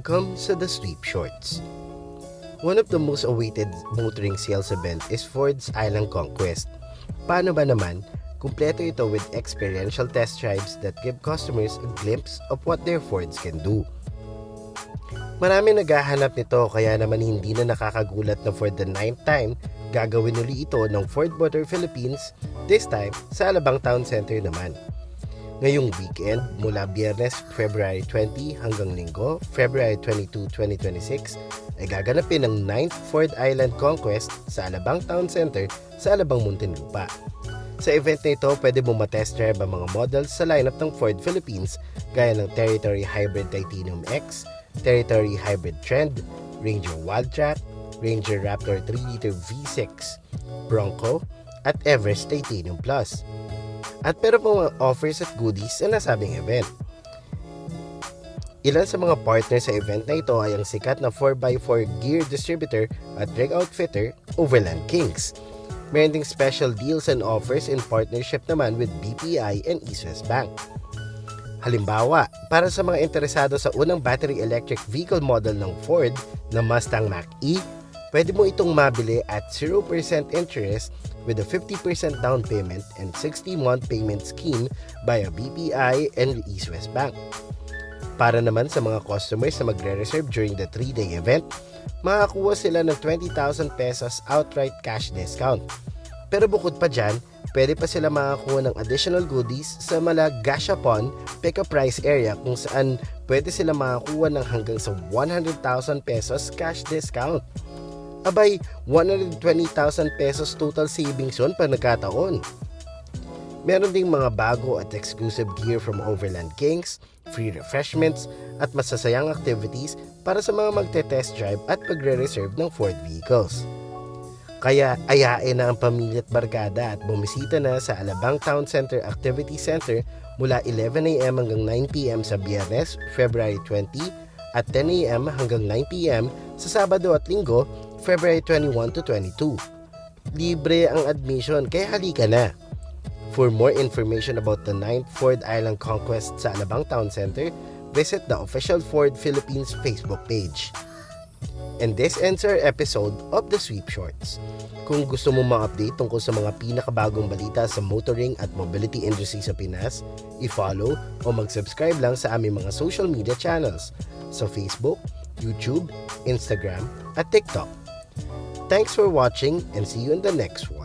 Welcome sa The Sweep Shorts. One of the most awaited motoring sales event is Ford's Island Conquest. Paano ba naman? Kumpleto ito with experiential test drives that give customers a glimpse of what their Fords can do. Marami naghahanap nito kaya naman hindi na nakakagulat na for the 9th time, gagawin uli ito ng Ford Motor Philippines, this time sa Alabang Town Center naman. Ngayong weekend, mula Biyernes, February 20 hanggang Linggo, February 22, 2026, ay gaganapin ang 9th Ford Island Conquest sa Alabang Town Center sa Alabang, Muntinlupa. Sa event na ito, pwede mo matest drive ang mga models sa lineup ng Ford Philippines gaya ng Territory Hybrid Titanium X, Territory Hybrid Trend, Ranger Wildtrak, Ranger Raptor 3-liter V6, Bronco, at Everest Titanium Plus. At pero mga offers at goodies sa nasabing event. Ilan sa mga partners sa event na ito ay ang sikat na 4x4 gear distributor at rig outfitter, Overland Kings. Meron ding special deals and offers in partnership naman with BPI and East West Bank. Halimbawa, para sa mga interesado sa unang battery electric vehicle model ng Ford na Mustang Mach-E, pwede mo itong mabili at 0% interest with a 50% down payment and 60-month payment scheme by a BPI and East West Bank. Para naman sa mga customers na magre-reserve during the 3-day event, makakuha sila ng 20,000 pesos outright cash discount. Pero bukod pa dyan, pwede pa sila makakuha ng additional goodies sa Gashapon pick-up price area kung saan pwede sila makakuha ng hanggang sa 100,000 pesos cash discount. Abay, 120,000 pesos total savings yun pag nagkataon. Meron ding mga bago at exclusive gear from Overland Kings, free refreshments, at masasayang activities para sa mga magte-test drive at magre-reserve ng Ford vehicles. Kaya ayain na ang pamilya at barkada at bumisita na sa Alabang Town Center Activity Center mula 11 a.m. hanggang 9 p.m. sa Biyernes, February 20 at 10 a.m. hanggang 9 p.m. sa Sabado at Linggo, February 21 to 22. Libre ang admission kaya halika na. For more information about the 9th Ford Island Conquest sa Alabang Town Center, visit the official Ford Philippines Facebook page. And this ends our episode of The Sweep Shorts. Kung gusto mo ma-update tungkol sa mga pinakabagong balita sa motoring at mobility industry sa Pinas, i-follow o mag-subscribe lang sa aming mga social media channels sa Facebook, YouTube, Instagram, at TikTok. Thanks for watching and see you in the next one.